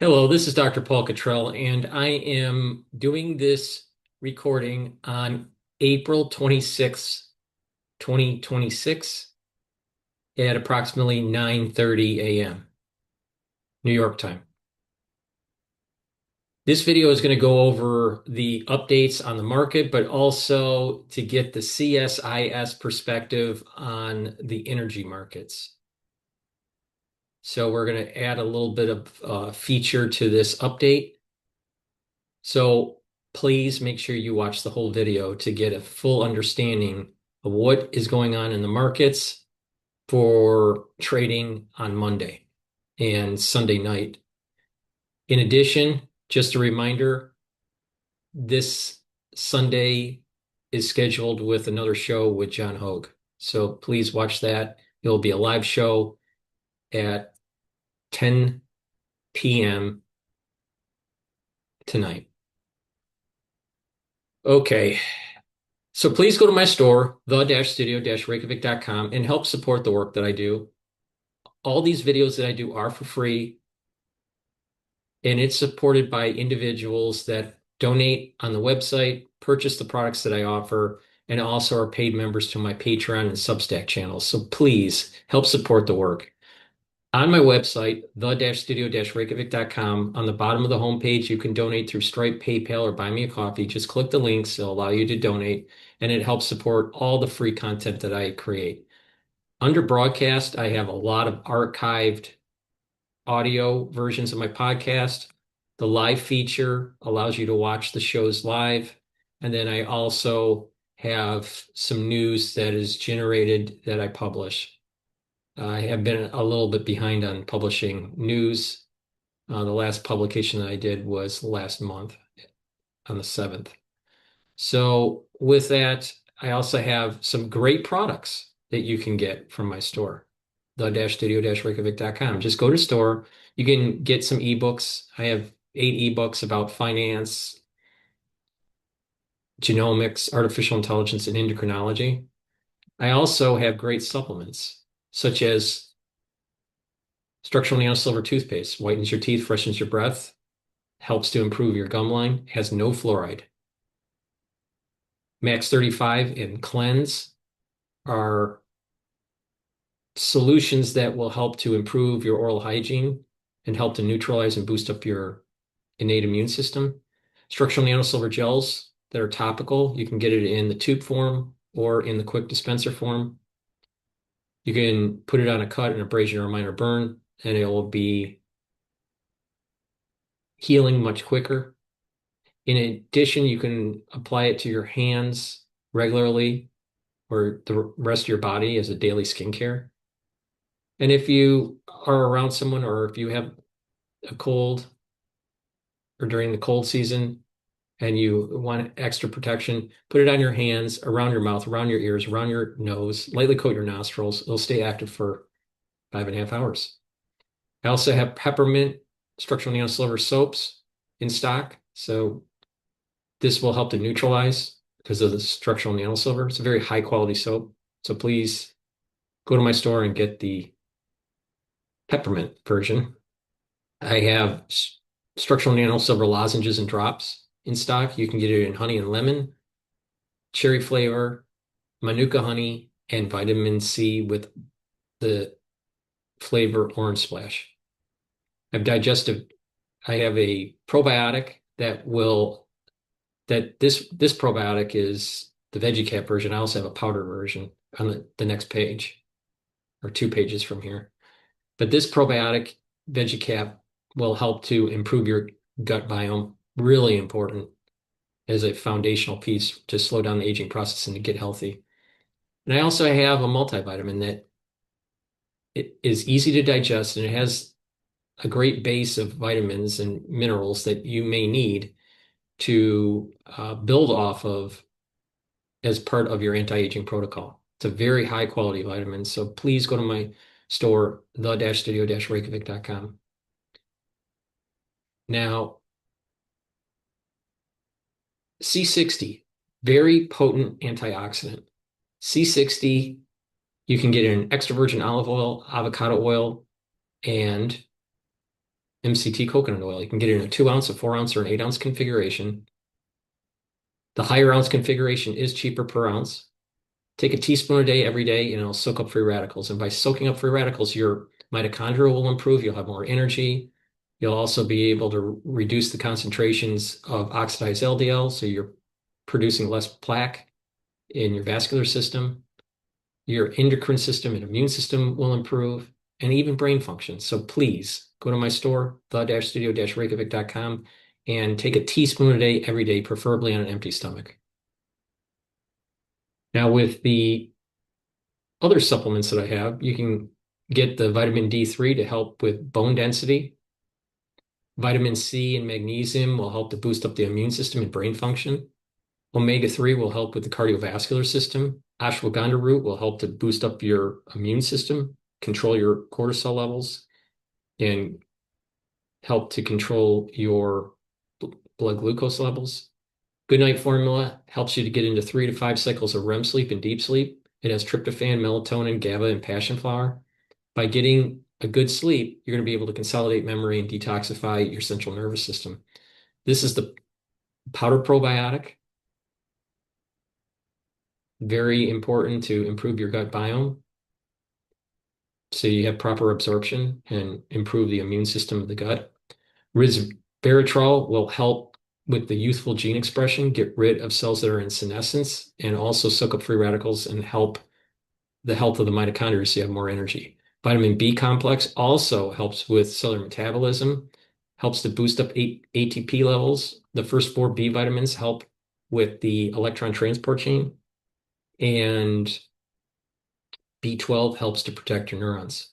Hello, this is Dr. Paul Cottrell, and I am doing this recording on April 26th, 2026 at approximately 9:30 a.m. New York time. This video is going to go over the updates on the market, but also to get the CSIS perspective on the energy markets. So we're going to add a little bit of feature to this update. So please make sure you watch the whole video to get a full understanding of what is going on in the markets for trading on Monday and Sunday night. In addition, just a reminder, this Sunday is scheduled with another show with John Hogue. So please watch that. It'll be a live show at 10 p.m. tonight. Okay. So please go to my store, the-studio-reykjavik.com, and help support the work that I do. All these videos that I do are for free, and it's supported by individuals that donate on the website, purchase the products that I offer, and also are paid members to my Patreon and Substack channels. So please help support the work. On my website, the-studio-reykjavik.com, on the bottom of the homepage, you can donate through Stripe, PayPal, or Buy Me a Coffee. Just click the links. It'll allow you to donate, and it helps support all the free content that I create. Under broadcast, I have a lot of archived audio versions of my podcast. The live feature allows you to watch the shows live. And then I also have some news that is generated that I publish. I have been a little bit behind on publishing news. The last publication that I did was last month on the 7th. So with that, I also have some great products that you can get from my store, the-studio-reykjavik.com. Just go to store. You can get some ebooks. I have 8 ebooks about finance, genomics, artificial intelligence, and endocrinology. I also have great supplements, such as structural nanosilver toothpaste, whitens your teeth, freshens your breath, helps to improve your gum line, has no fluoride. Max 35 and Cleanse are solutions that will help to improve your oral hygiene and help to neutralize and boost up your innate immune system. Structural nanosilver gels that are topical, you can get it in the tube form or in the quick dispenser form. You can put it on a cut, an abrasion, or a minor burn, and it will be healing much quicker. In addition, you can apply it to your hands regularly or the rest of your body as a daily skincare. And if you are around someone or if you have a cold or during the cold season and you want extra protection, put it on your hands, around your mouth, around your ears, around your nose, lightly coat your nostrils. It'll stay active for 5.5 hours. I also have peppermint structural nanosilver soaps in stock. So this will help to neutralize because of the structural nanosilver. It's a very high quality soap. So please go to my store and get the peppermint version. I have structural nanosilver lozenges and drops in stock. You can get it in honey and lemon, cherry flavor, manuka honey, and vitamin C with the flavor orange splash. I have a probiotic this probiotic is the VeggieCap version. I also have a powder version on the next page or 2 pages from here. But this probiotic VeggieCap will help to improve your gut biome. Really important as a foundational piece to slow down the aging process and to get healthy. And I also have a multivitamin that it is easy to digest and it has a great base of vitamins and minerals that you may need to build off of as part of your anti-aging protocol. It's a very high quality vitamin. So please go to my store, the-studio-reykjavik.com. Now, C60, very potent antioxidant. C60, you can get in extra virgin olive oil, avocado oil, and MCT coconut oil. You can get it in a 2 ounce, a 4 ounce, or an 8 ounce configuration. The higher ounce configuration is cheaper per ounce. Take a teaspoon a day every day, and it'll soak up free radicals. And by soaking up free radicals, your mitochondria will improve. You'll have more energy. You'll also be able to reduce the concentrations of oxidized LDL, so you're producing less plaque in your vascular system. Your endocrine system and immune system will improve, and even brain function. So please go to my store, the-studio-reykjavik.com, and take a teaspoon a day every day, preferably on an empty stomach. Now, with the other supplements that I have, you can get the vitamin D3 to help with bone density. Vitamin C and magnesium will help to boost up the immune system and brain function. Omega-3 will help with the cardiovascular system. Ashwagandha root will help to boost up your immune system, control your cortisol levels, and help to control your blood glucose levels. Goodnight formula helps you to get into 3 to 5 cycles of REM sleep and deep sleep. It has tryptophan, melatonin, GABA, and passion flower. By getting a good sleep, you're going to be able to consolidate memory and detoxify your central nervous system. This is the powder probiotic. Very important to improve your gut biome, so you have proper absorption and improve the immune system of the gut. Resveratrol will help with the youthful gene expression, get rid of cells that are in senescence, and also soak up free radicals and help the health of the mitochondria so you have more energy. Vitamin B complex also helps with cellular metabolism, helps to boost up ATP levels. The first 4 B vitamins help with the electron transport chain, and B12 helps to protect your neurons.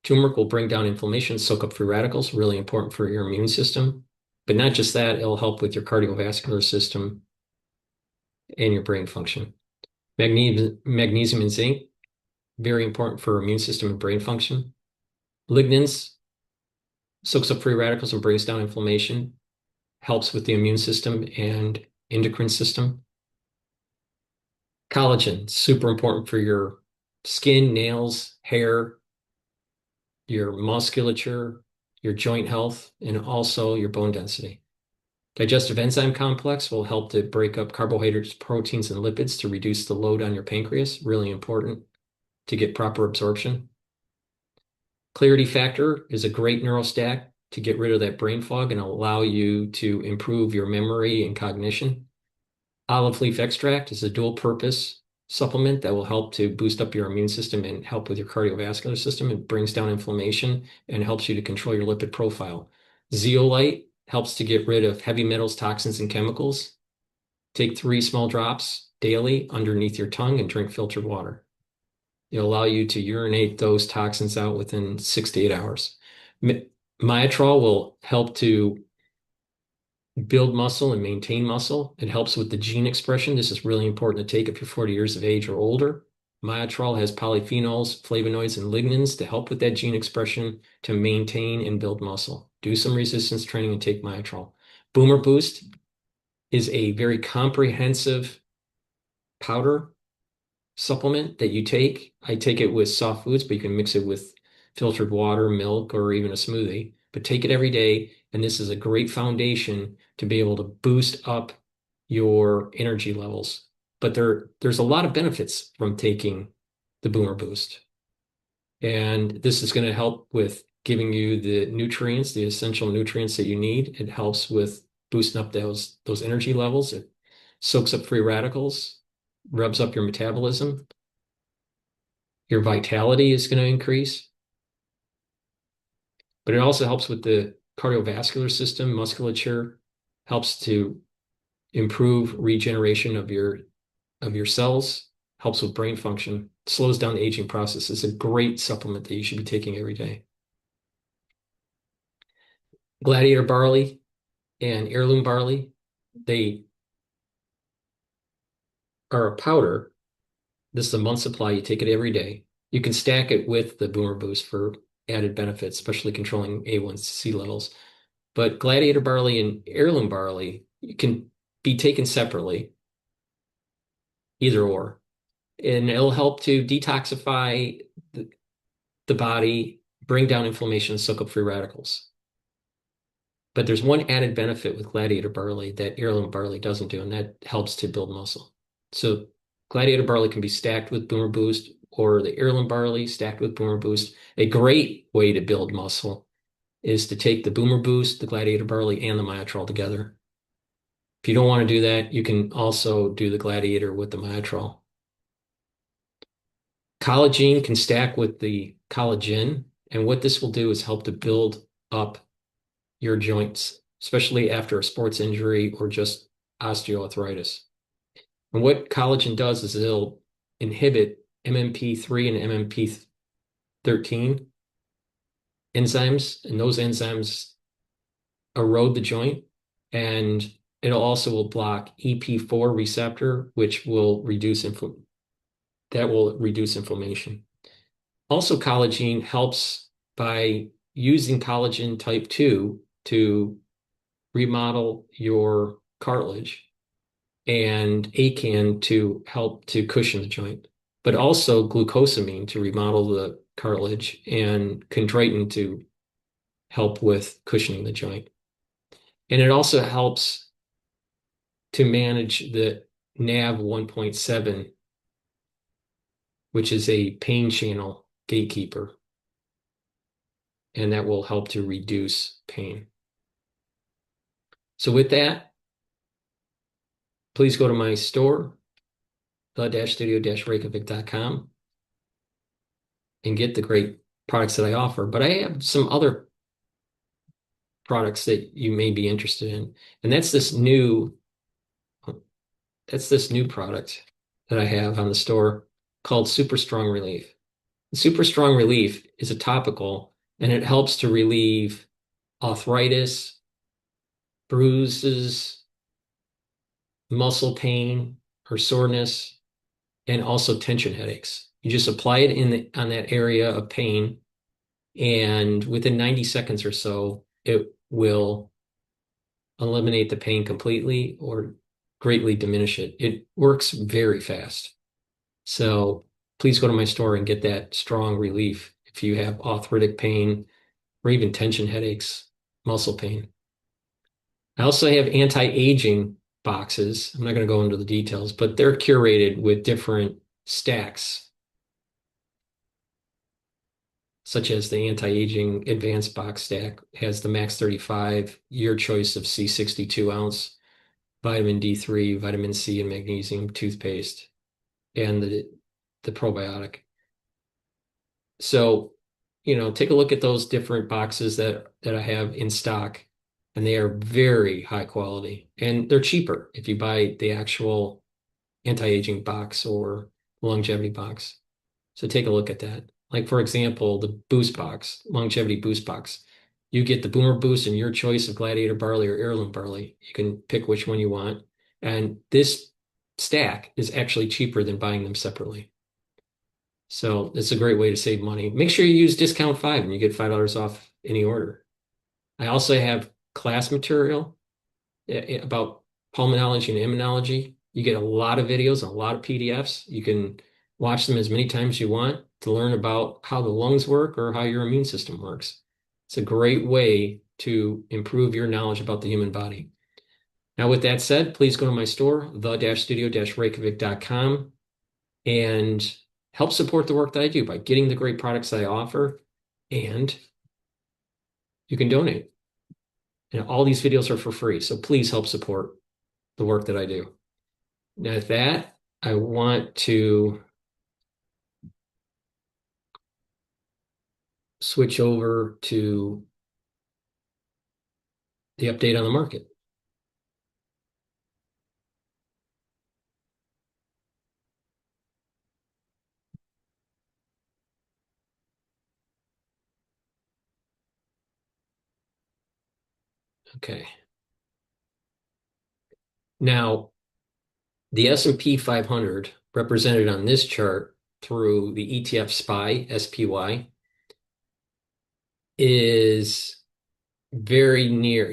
Turmeric will bring down inflammation, soak up free radicals, really important for your immune system. But not just that, it'll help with your cardiovascular system and your brain function. Magnesium and zinc, very important for immune system and brain function. Lignans soaks up free radicals and brings down inflammation, helps with the immune system and endocrine system. Collagen, super important for your skin, nails, hair, your musculature, your joint health, and also your bone density. Digestive enzyme complex will help to break up carbohydrates, proteins, and lipids to reduce the load on your pancreas. Really important to get proper absorption. Clarity factor is a great neurostat to get rid of that brain fog and allow you to improve your memory and cognition. Olive leaf extract is a dual purpose supplement that will help to boost up your immune system and help with your cardiovascular system. It brings down inflammation and helps you to control your lipid profile. Zeolite helps to get rid of heavy metals, toxins, and chemicals. Take 3 small drops daily underneath your tongue and drink filtered water. It'll allow you to urinate those toxins out within 6 to 8 hours. Myotrol will help to build muscle and maintain muscle. It helps with the gene expression. This is really important to take if you're 40 years of age or older. Myotrol has polyphenols, flavonoids, and lignans to help with that gene expression to maintain and build muscle. Do some resistance training and take Myotrol. Boomer Boost is a very comprehensive powder supplement that you take. I take it with soft foods, but you can mix it with filtered water, milk, or even a smoothie. But take it every day, and this is a great foundation to be able to boost up your energy levels. But there's a lot of benefits from taking the Boomer Boost. And this is going to help with giving you the nutrients, the essential nutrients that you need. It helps with boosting up those energy levels. It soaks up free radicals, revs up your metabolism. Your vitality is going to increase. But it also helps with the cardiovascular system, musculature, helps to improve regeneration of your cells, helps with brain function, slows down the aging process. It's a great supplement that you should be taking every day. Gladiator barley and heirloom barley, they are a powder. This is a month supply. You take it every day. You can stack it with the Boomer Boost for added benefits, especially controlling A1C levels. But gladiator barley and heirloom barley can be taken separately, either or. And it'll help to detoxify the body, bring down inflammation, and soak up free radicals. But there's one added benefit with Gladiator barley that heirloom barley doesn't do, and that helps to build muscle. So Gladiator barley can be stacked with Boomer Boost or the heirloom barley stacked with Boomer Boost. A great way to build muscle is to take the Boomer Boost, the Gladiator barley, and the Myotrol together. If you don't want to do that, you can also do the Gladiator with the Myotrol. Collagen can stack with the collagen, and what this will do is help to build up your joints, especially after a sports injury or just osteoarthritis. And what collagen does is it'll inhibit MMP3 and MMP13 enzymes, and those enzymes erode the joint, and it also will block EP4 receptor, which will reduce inflammation. Also, collagen helps by using collagen type 2 to remodel your cartilage and ACAN to help to cushion the joint, but also glucosamine to remodel the cartilage and chondroitin to help with cushioning the joint. And it also helps to manage the NAV 1.7, which is a pain channel gatekeeper, and that will help to reduce pain. So with that, please go to my store, the-studio-reykjavik.com, and get the great products that I offer. But I have some other products that you may be interested in, and that's this new product that I have on the store called Super Strong Relief. Super Strong Relief is a topical, and it helps to relieve arthritis, bruises, muscle pain or soreness, and also tension headaches. You just apply it on that area of pain, and within 90 seconds or so, it will eliminate the pain completely or greatly diminish it. It works very fast. So please go to my store and get that strong relief if you have arthritic pain or even tension headaches, muscle pain. I also have anti-aging boxes. I'm not going to go into the details, but they're curated with different stacks, such as the anti-aging advanced box stack has the Max 35, your choice of C62 ounce, vitamin D3, vitamin C, and magnesium toothpaste, and the probiotic. So, take a look at those different boxes that I have in stock, and they are very high quality, and they're cheaper if you buy the actual anti-aging box or longevity box. So take a look at that. Like, for example, the Boost box, longevity Boost box. You get the Boomer Boost and your choice of Gladiator barley or heirloom barley. You can pick which one you want. And this stack is actually cheaper than buying them separately. So it's a great way to save money. Make sure you use discount 5 and you get $5 off any order. I also have class material about pulmonology and immunology. You get a lot of videos and a lot of PDFs. You can watch them as many times as you want to learn about how the lungs work or how your immune system works. It's a great way to improve your knowledge about the human body. Now, with that said, please go to my store, the-studio-reykjavik.com, and help support the work that I do by getting the great products that I offer, and you can donate. And all these videos are for free, so please help support the work that I do. Now, with that, I want to switch over to the update on the market. Okay. Now, the S&P 500, represented on this chart through the ETF SPY, SPY, is very near.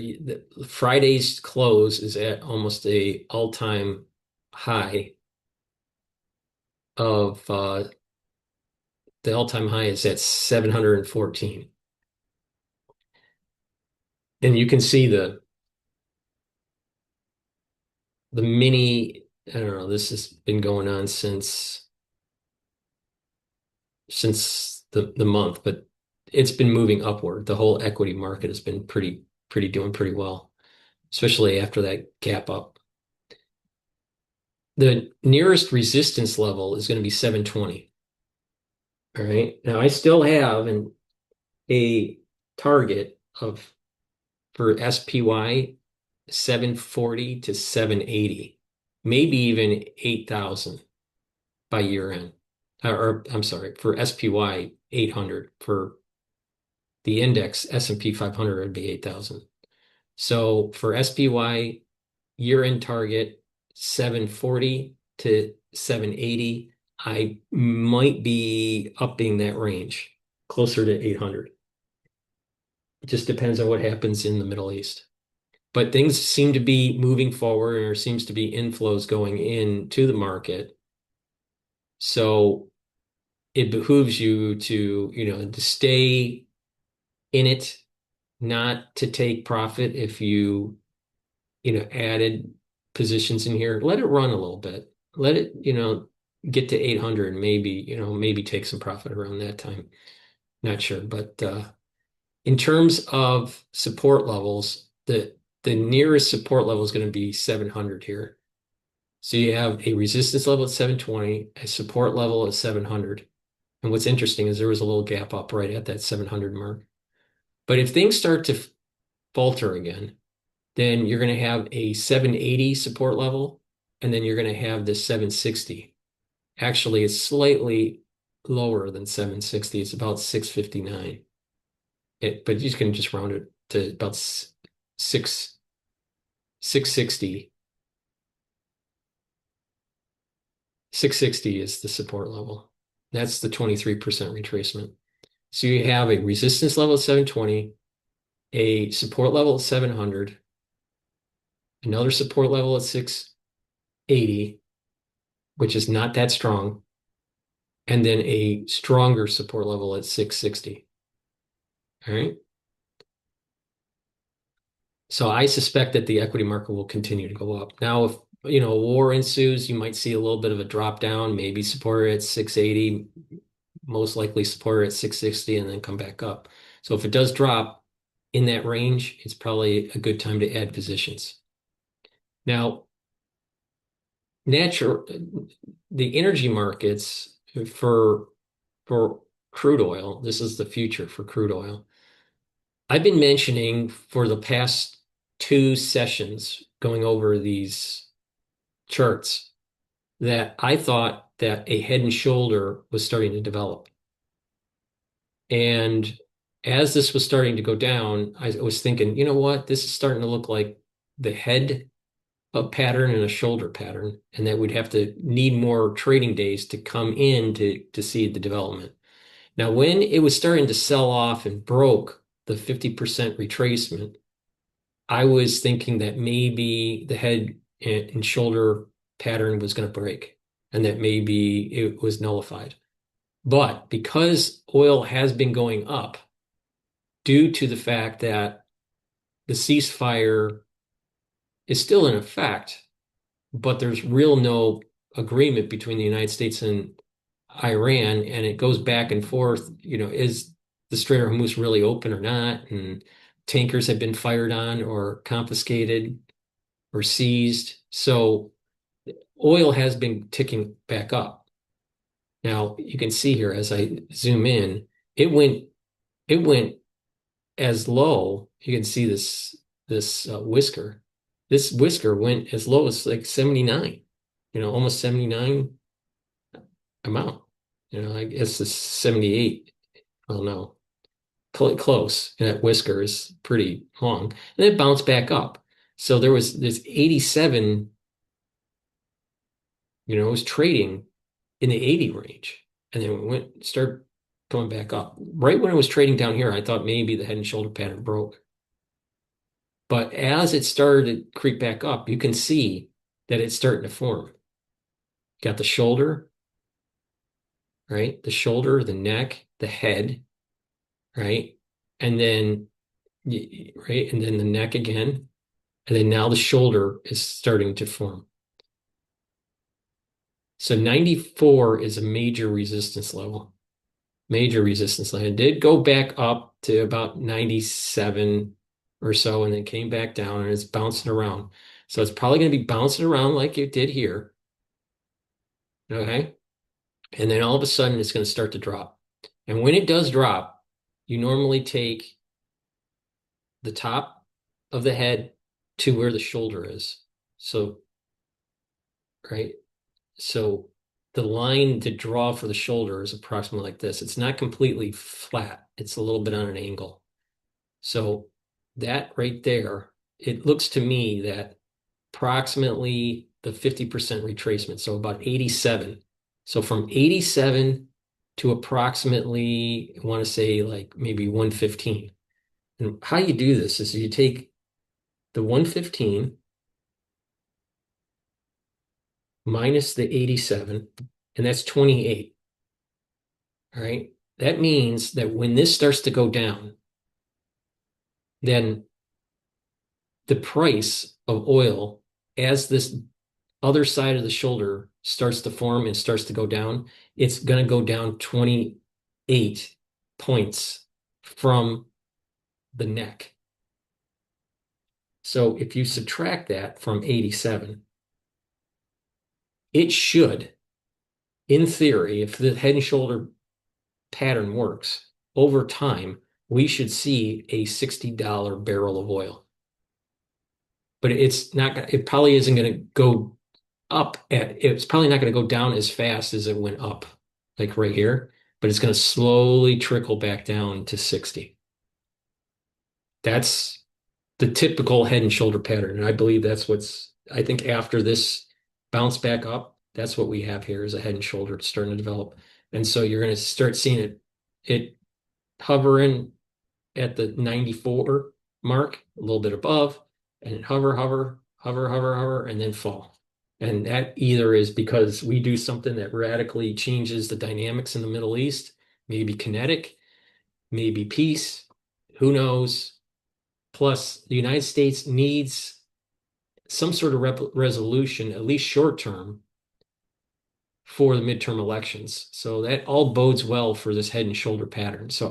Friday's close is at almost a all-time high of the all-time high is at 714. And you can see the mini, I don't know, this has been going on since the month, but it's been moving upward. The whole equity market has been pretty doing pretty well, especially after that gap up. The nearest resistance level is going to be 720. All right. Now I still have a target of for SPY 740 to 780, maybe even 8,000 by year end. Or I'm sorry, for SPY 800. For the index S&P 500 would be 8,000. So for SPY year end target 740 to 780, I might be upping that range closer to 800. It just depends on what happens in the Middle East. But things seem to be moving forward, and there seems to be inflows going into the market. So it behooves you to stay in it, not to take profit if added positions in here. Let it run a little bit. Let it, get to 800 and maybe take some profit around that time. Not sure, but in terms of support levels, the nearest support level is going to be 700 here. So you have a resistance level at 720, a support level at 700. And what's interesting is there was a little gap up right at that 700 mark. But if things start to falter again, then you're going to have a 780 support level, and then you're going to have this 760. Actually, it's slightly lower than 760. It's about 659. But you can just round it to about 660. 660 is the support level. That's the 23% retracement. So you have a resistance level at 720, a support level at 700, another support level at 680, which is not that strong, and then a stronger support level at 660. All right. So I suspect that the equity market will continue to go up. Now, if war ensues, you might see a little bit of a drop down, maybe support at 680, most likely support at 660, and then come back up. So if it does drop in that range, it's probably a good time to add positions. Now, the energy markets for crude oil, this is the future for crude oil. I've been mentioning for the past two sessions going over these charts that I thought that a head and shoulder was starting to develop. And as this was starting to go down, I was thinking, you know what? This is starting to look like the head of pattern and a shoulder pattern, and that we'd have to need more trading days to come in to see the development. Now, when it was starting to sell off and broke the 50% retracement, I was thinking that maybe the head and shoulder pattern was going to break and that maybe it was nullified. But because oil has been going up due to the fact that the ceasefire is still in effect, but there's real no agreement between the United States and Iran, and it goes back and forth, is the Strait of Hormuz really open or not? And tankers have been fired on or confiscated or seized. So oil has been ticking back up. Now you can see here as I zoom in, it went as low. You can see this whisker. This whisker went as low as like 79, almost 79 amount. I guess it's 78. I don't know. Close. And that whisker is pretty long. And it bounced back up. So there was this 87, it was trading in the 80 range. And then start going back up. Right when it was trading down here, I thought maybe the head and shoulder pattern broke. But as it started to creep back up, you can see that it's starting to form. Got the shoulder, right? The shoulder, the neck, the head, right? And then right? And then the neck again. And then now the shoulder is starting to form. So 94 is a major resistance level. Major resistance line. It did go back up to about 97 or so and then came back down and it's bouncing around. So it's probably going to be bouncing around like it did here. Okay. And then all of a sudden it's going to start to drop. And when it does drop, you normally take the top of the head to where the shoulder is. So, right. So the line to draw for the shoulder is approximately like this. It's not completely flat. It's a little bit on an angle. So that right there, it looks to me that approximately the 50% retracement, so about 87. So from 87 to approximately, I want to say like maybe 115. And how you do this is you take the 115 minus the 87, and that's 28. All right. That means that when this starts to go down, then the price of oil as this other side of the shoulder starts to form and starts to go down, it's going to go down 28 points from the neck. So if you subtract that from 87, it should, in theory, if the head and shoulder pattern works, over time, we should see a $60 barrel of oil. But it's not, it probably isn't going to go it's probably not going to go down as fast as it went up, like right here, but it's going to slowly trickle back down to 60. That's the typical head and shoulder pattern. And I believe I think after this bounce back up, that's what we have here is a head and shoulder starting to develop. And so you're going to start seeing it hovering at the 94 mark, a little bit above, and hover, and then fall. And that either is because we do something that radically changes the dynamics in the Middle East, maybe kinetic, maybe peace, who knows? Plus, the United States needs some sort of resolution, at least short term, for the midterm elections. So that all bodes well for this head and shoulder pattern. So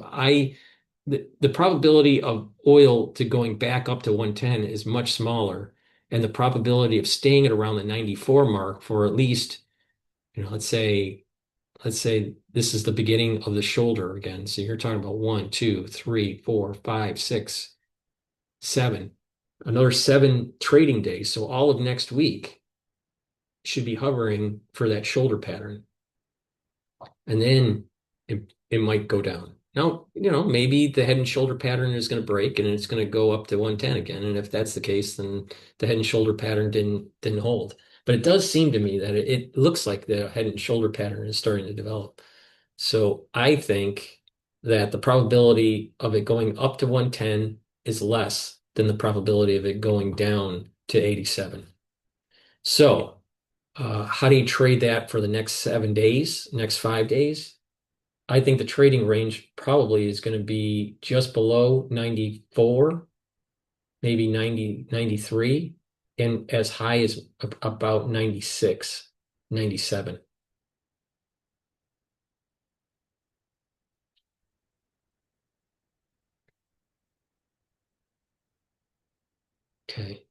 the probability of oil to going back up to 110 is much smaller, and the probability of staying at around the 94 mark for at least, let's say this is the beginning of the shoulder again. So you're talking about 1, 2, 3, 4, 5, 6, 7, another 7 trading days. So all of next week should be hovering for that shoulder pattern. And then it might go down. Now, maybe the head and shoulder pattern is going to break and it's going to go up to 110 again. And if that's the case, then the head and shoulder pattern didn't hold. But it does seem to me that it looks like the head and shoulder pattern is starting to develop. So I think that the probability of it going up to 110 is less than the probability of it going down to 87. So how do you trade that for the next 7 days, next 5 days? I think the trading range probably is going to be just below 94, maybe 90, 93, and as high as about 96, 97. Okay.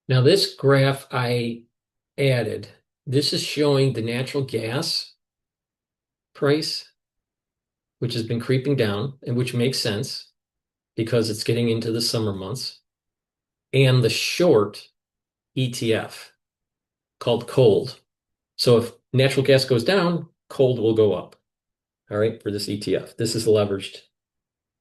Now this graph I added, this is showing the natural gas price, which has been creeping down and which makes sense because it's getting into the summer months, and the short ETF called cold. So if natural gas goes down, cold will go up. All right, for this ETF. This is leveraged.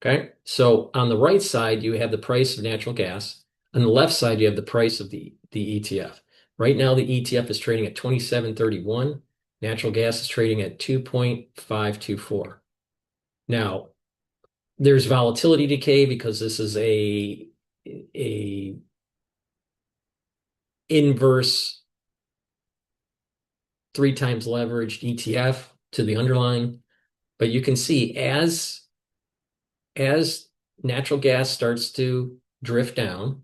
Okay. So on the right side, you have the price of natural gas. On the left side, you have the price of the ETF. Right now, the ETF is trading at 27.31. Natural gas is trading at 2.524. Now, there's volatility decay because this is a inverse 3 times leveraged ETF to the underlying. But you can see as natural gas starts to drift down,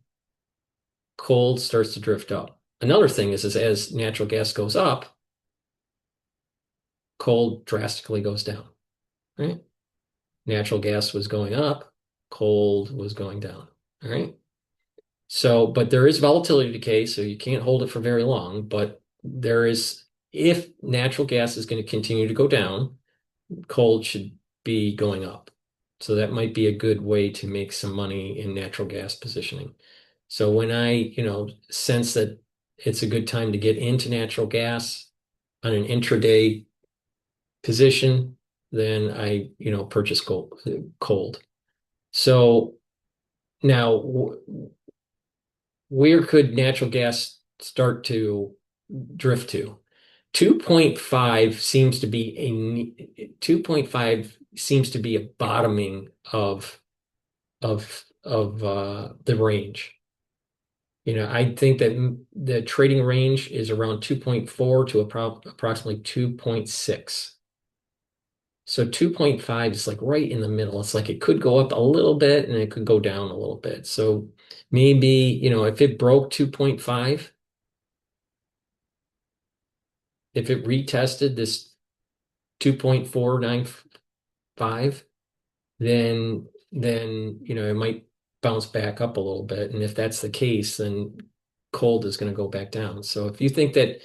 coal starts to drift up. Another thing is as natural gas goes up, coal drastically goes down, right? Natural gas was going up, coal was going down, all right? So, but there is volatility decay, so you can't hold it for very long, but there is, if natural gas is going to continue to go down, coal should be going up. So that might be a good way to make some money in natural gas positioning. So when I, sense that it's a good time to get into natural gas on an intraday position, then I, purchase cold. So now, where could natural gas start to drift to? 2.5 seems to be 2.5 seems to be a bottoming of the range. I think that the trading range is around 2.4 to approximately 2.6. So 2.5 is like right in the middle. It's like it could go up a little bit and it could go down a little bit. So maybe, if it broke 2.5, if it retested this 2.495, then it might bounce back up a little bit. And if that's the case, then cold is going to go back down. So if you think that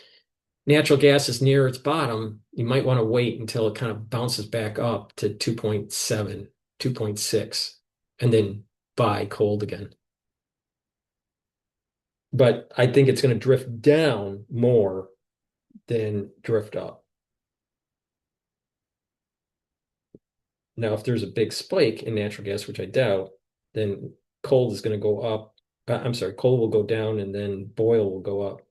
natural gas is near its bottom, you might want to wait until it kind of bounces back up to 2.7, 2.6, and then buy cold again. But I think it's going to drift down more than drift up. Now, if there's a big spike in natural gas, which I doubt, then coal is going to go up. I'm sorry, coal will go down and then oil will go up.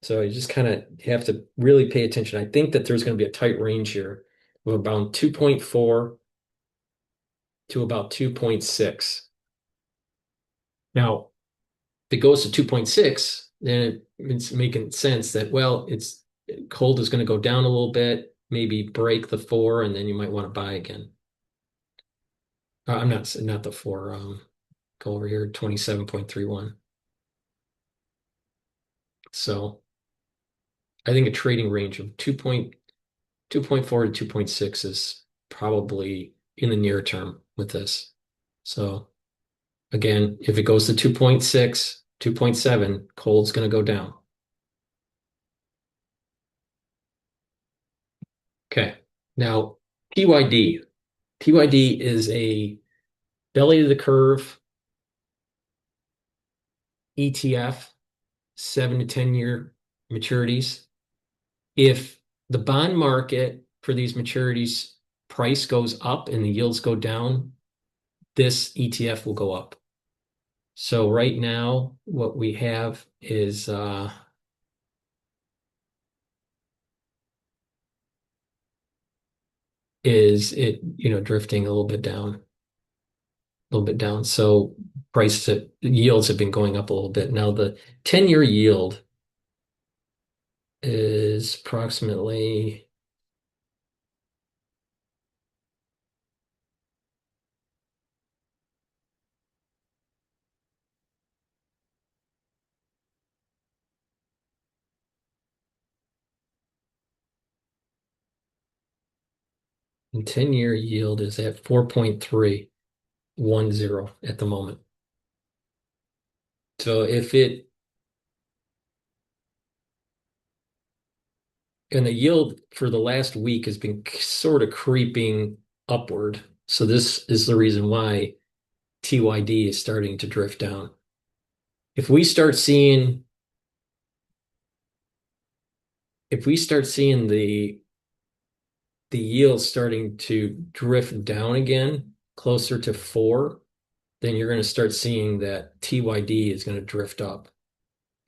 So you just kind of have to really pay attention. I think that there's going to be a tight range here of about 2.4 to about 2.6. Now, if it goes to 2.6, then it's making sense that, well, it's coal is going to go down a little bit, maybe break the 4, and then you might want to buy again. I'm not the 4. Go over here, 27.31. So I think a trading range of 2.4 to 2.6 is probably in the near term with this. So again, if it goes to 2.6, 2.7, coal's going to go down. Okay. Now, PYD. PYD is a belly of the curve ETF, 7 to 10 year maturities. If the bond market for these maturities price goes up and the yields go down, this ETF will go up. So right now, what we have is it, drifting a little bit down, a little bit down. So yields have been going up a little bit. Now the 10-year yield is approximately 10-year yield is at 4.310 at the moment. So and the yield for the last week has been sort of creeping upward. So this is the reason why TYD is starting to drift down. If we start seeing the yield starting to drift down again, closer to 4, then you're going to start seeing that TYD is going to drift up.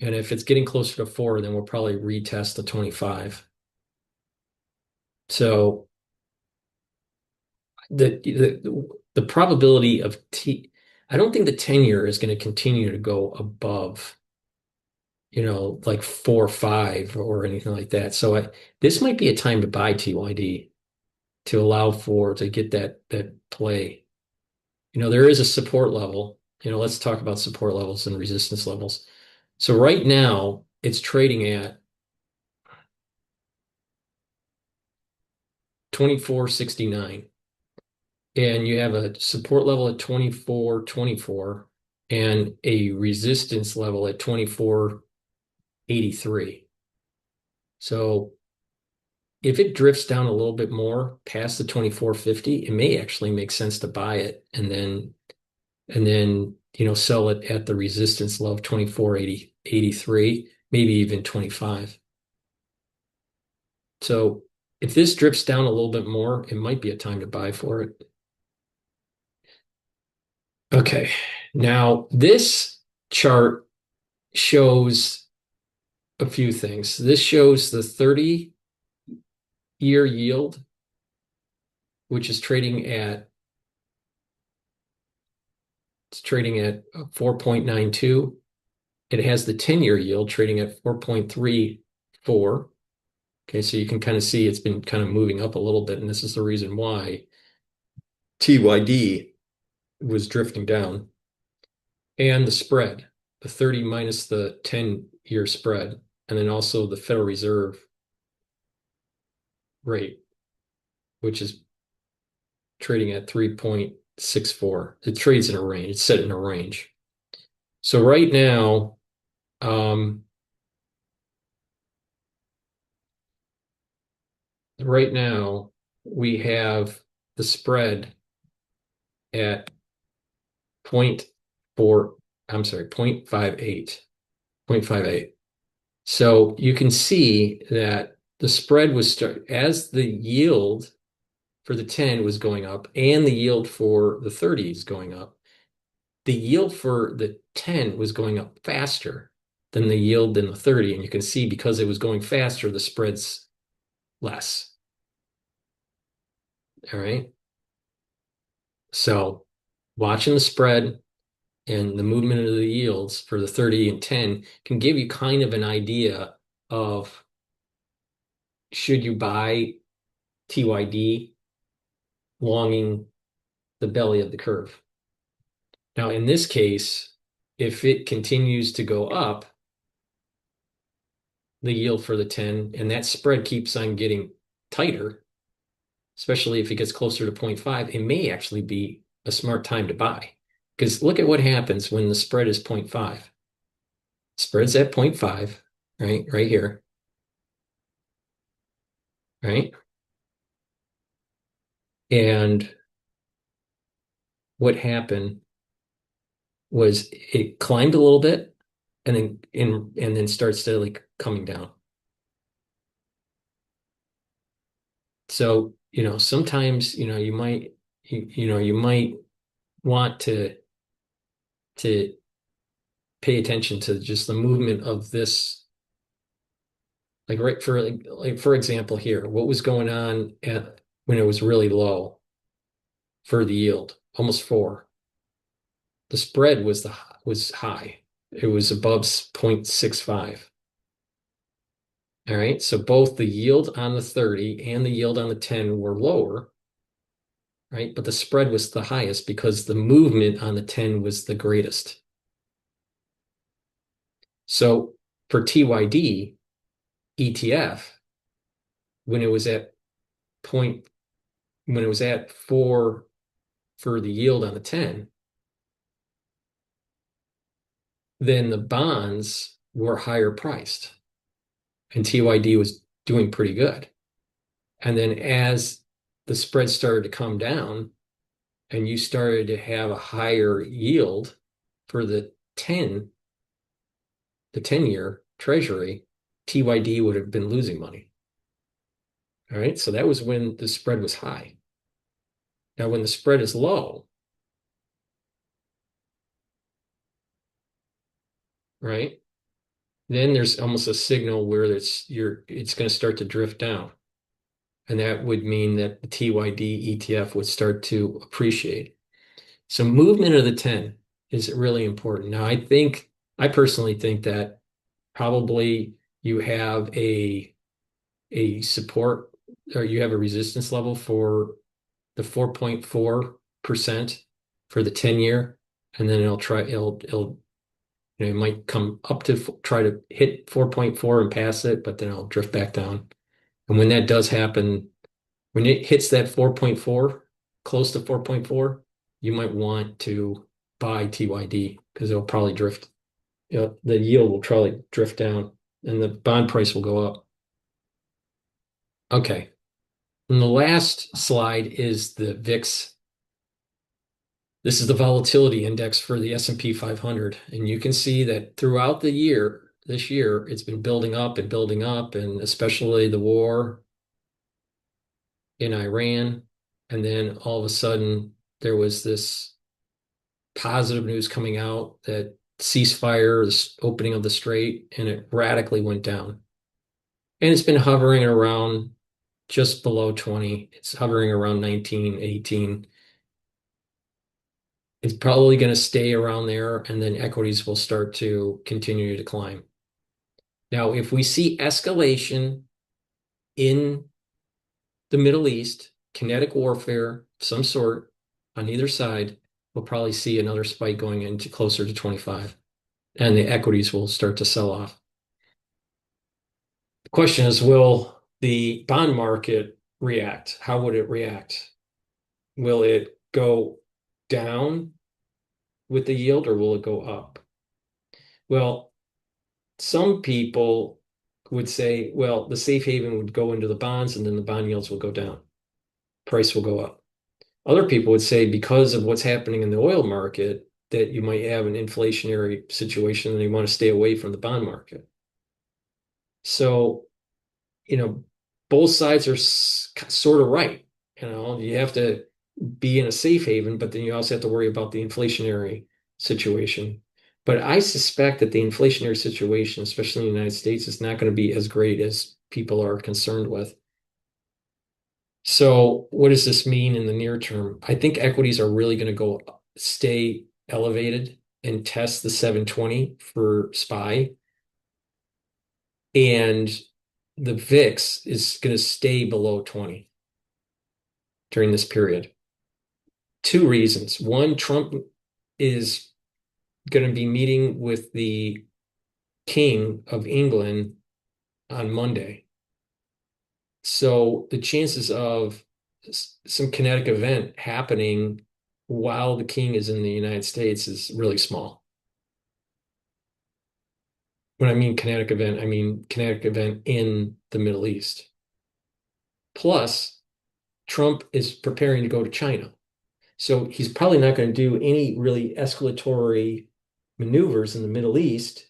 And if it's getting closer to 4, then we'll probably retest the 25. So the probability of I don't think the 10-year is going to continue to go above, like 4 or 5 or anything like that. So this might be a time to buy TYD to allow to get that play. There is a support level. Let's talk about support levels and resistance levels. So right now it's trading at 24.69, and you have a support level at 24.24 and a resistance level at 24.83. So if it drifts down a little bit more past the 24.50, it may actually make sense to buy it and then sell it at the resistance level of 24.83, maybe even 25. So if this drips down a little bit more, it might be a time to buy for it. Okay. Now this chart shows a few things. This shows the 30-year yield, which is trading at 4.92. It has the 10-year yield trading at 4.34. Okay, so you can kind of see it's been kind of moving up a little bit, and this is the reason why TYD was drifting down. And the spread, the 30 minus the 10-year spread, and then also the Federal Reserve rate, which is trading at 3.64. It trades in a range. It's set in a range. So um, right now we have the spread at point 4, I'm sorry, 0.58, 0.58. So you can see that the spread was as the yield for the 10 was going up and the yield for the 30 is going up. The yield for the 10 was going up faster than the yield in the 30. And you can see because it was going faster, the spread's less. All right. So watching the spread and the movement of the yields for the 30 and 10 can give you kind of an idea of should you buy TYD longing the belly of the curve. Now, in this case, if it continues to go up, the yield for the 10, and that spread keeps on getting tighter, especially if it gets closer to 0.5, it may actually be a smart time to buy. Because look at what happens when the spread is 0.5. Spread's at 0.5, right? Right here, right? And what happened was it climbed a little bit and then starts steadily coming down. So, sometimes, you might want to pay attention to just the movement of this. For example, here, what was going on when it was really low for the yield, almost 4. The spread was high. It was above 0.65. All right. So both the yield on the 30 and the yield on the 10 were lower, right? But the spread was the highest because the movement on the 10 was the greatest. So for TYD ETF, when it was at point, when it was at 4 for the yield on the 10, then the bonds were higher priced and TYD was doing pretty good. And then as the spread started to come down and you started to have a higher yield for the 10-year treasury, TYD would have been losing money. All right. So that was when the spread was high. Now, when the spread is low, right, then there's almost a signal where it's going to start to drift down. And that would mean that the TYD ETF would start to appreciate. So movement of the 10 is really important. Now, I personally think that probably you have a support or you have a resistance level for the 4.4%. for the 10-year, and then it might come up to try to hit 4.4 and pass it, but then it'll drift back down. And when that does happen, when it hits that 4.4, close to 4.4, you might want to buy TYD because it'll probably drift. The yield will probably drift down and the bond price will go up. Okay. And the last slide is the VIX. This is the volatility index for the S&P 500. And you can see that throughout the year, this year, it's been building up, and especially the war in Iran. And then all of a sudden, there was this positive news coming out that ceasefire, this opening of the strait, and it radically went down. And it's been hovering around just below 20. It's hovering around 19, 18. It's probably going to stay around there, and then equities will start to continue to climb. Now, if we see escalation in the Middle East, kinetic warfare of some sort on either side, we'll probably see another spike going into closer to 25, and the equities will start to sell off. The question is, will the bond market react? How would it react? Will it go down with the yield or will it go up? Well, some people would say, well, the safe haven would go into the bonds and then the bond yields will go down. Price will go up. Other people would say because of what's happening in the oil market, that you might have an inflationary situation and they want to stay away from the bond market. So, both sides are sort of right. You have to be in a safe haven, but then you also have to worry about the inflationary situation. But I suspect that the inflationary situation, especially in the United States, is not going to be as great as people are concerned with. So what does this mean in the near term? I think equities are really going to stay elevated and test the 720 for SPY. And the VIX is going to stay below 20 during this period. Two reasons. One, Trump is going to be meeting with the King of England on Monday. So the chances of some kinetic event happening while the king is in the United States is really small. When I mean kinetic event, I mean kinetic event in the Middle East. Plus, Trump is preparing to go to China. So he's probably not going to do any really escalatory maneuvers in the Middle East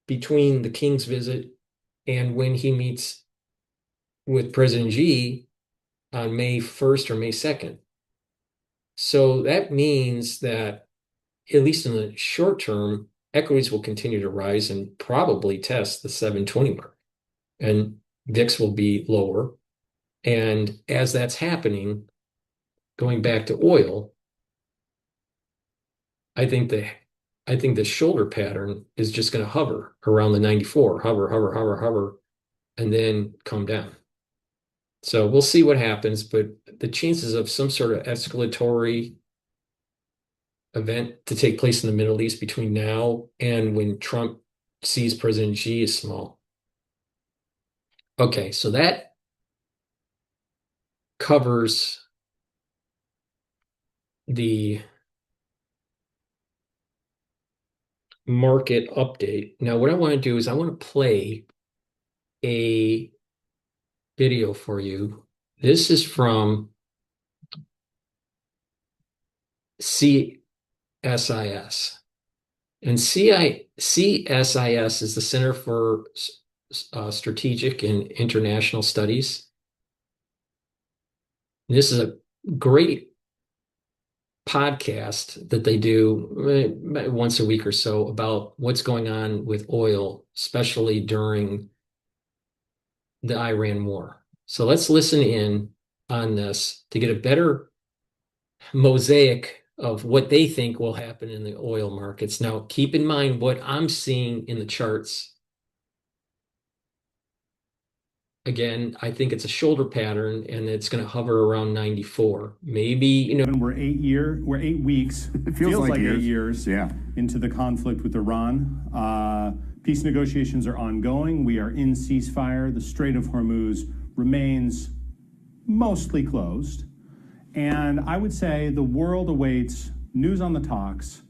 between the king's visit and when he meets with President Xi on May 1st or May 2nd. So that means that, at least in the short term, equities will continue to rise and probably test the 720 mark. And VIX will be lower. And as that's happening, going back to oil, I think the shoulder pattern is just going to hover around the 94, hover, and then come down. So we'll see what happens, but the chances of some sort of escalatory event to take place in the Middle East between now and when Trump sees President Xi is small. Okay, so that covers the market update. Now, what I want to do is I want to play a video for you. This is from CSIS. And CSIS is the Center for Strategic and International Studies. This is a great podcast that they do once a week or so about what's going on with oil, especially during the Iran war. So let's listen in on this to get a better mosaic of what they think will happen in the oil markets. Now, keep in mind what I'm seeing in the charts Again, I think it's a shoulder pattern and it's going to hover around 94. Maybe, And we're 8 weeks. It feels like years. 8 years. Yeah. Into the conflict with Iran. Peace negotiations are ongoing. We are in ceasefire. The Strait of Hormuz remains mostly closed. And I would say the world awaits news on the talks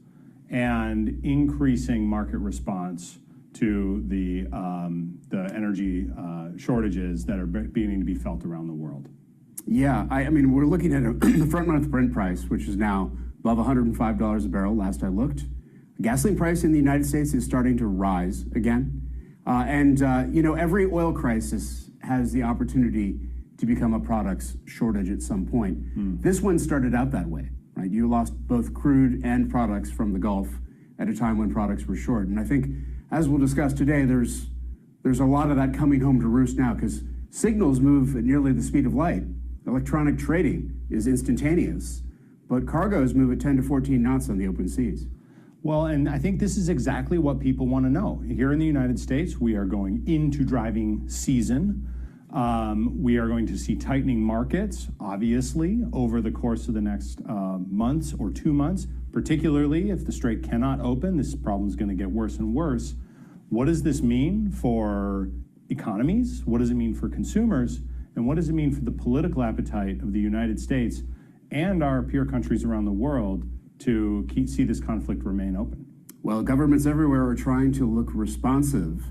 and increasing market response to the energy shortages that are beginning to be felt around the world. Yeah, I mean, we're looking at the front month Brent price, which is now above $105 a barrel, last I looked. Gasoline price in the United States is starting to rise again. Every oil crisis has the opportunity to become a products shortage at some point. This one started out that way, right? You lost both crude and products from the Gulf at a time when products were short. And I think, as we'll discuss today, there's a lot of that coming home to roost now because signals move at nearly the speed of light. Electronic trading is instantaneous, but cargoes move at 10 to 14 knots on the open seas. Well, and I think this is exactly what people want to know. Here in the United States, we are going into driving season. We are going to see tightening markets, obviously, over the course of the next months or 2 months, particularly if the Strait cannot open. This problem is going to get worse and worse. What does this mean for economies? What does it mean for consumers? And what does it mean for the political appetite of the United States and our peer countries around the world to see this conflict remain open? Well, governments everywhere are trying to look responsive.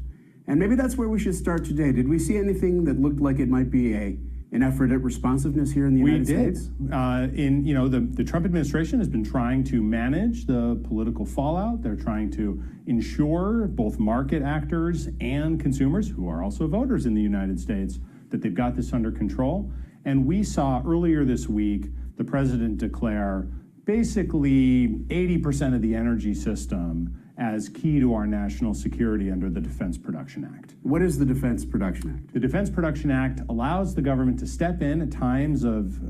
And maybe that's where we should start today. Did we see anything that looked like it might be an effort at responsiveness here in the United States? We did. The Trump administration has been trying to manage the political fallout. They're trying to ensure both market actors and consumers, who are also voters in the United States, that they've got this under control. And we saw earlier this week the president declare basically 80% of the energy system as key to our national security under the Defense Production Act. What is the Defense Production Act? The Defense Production Act allows the government to step in at times of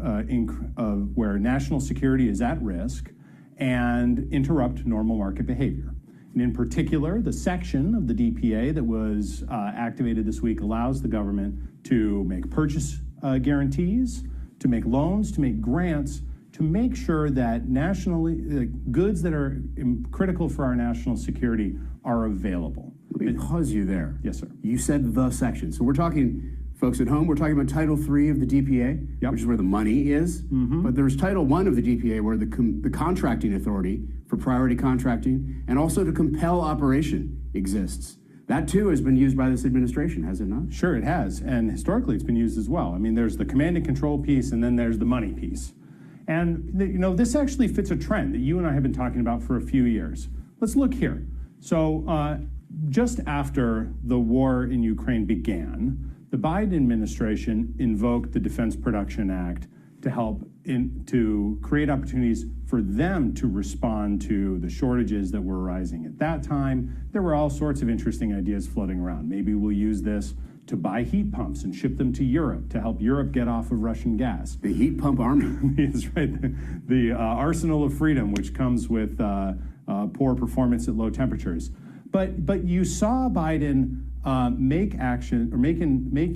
where national security is at risk and interrupt normal market behavior. And in particular, the section of the DPA that was activated this week allows the government to make purchase guarantees, to make loans, to make grants, to make sure that goods that are critical for our national security are available. Let me pause you there. Yes, sir. You said the section. So we're talking, folks at home, we're talking about Title III of the DPA, which is where the money is. But there's Title I of the DPA where the contracting authority for priority contracting and also to compel operation exists. That, too, has been used by this administration, has it not? Sure, it has. And historically, it's been used as well. I mean, there's the command and control piece, and then there's the money piece. And this actually fits a trend that you and I have been talking about for a few years. Let's look here. So just after the war in Ukraine began, the Biden administration invoked the Defense Production Act to help to create opportunities for them to respond to the shortages that were arising at that time. There were all sorts of interesting ideas floating around. Maybe we'll use this to buy heat pumps and ship them to Europe to help Europe get off of Russian gas. The heat pump army. That's right. The arsenal of freedom, which comes with poor performance at low temperatures. But you saw Biden make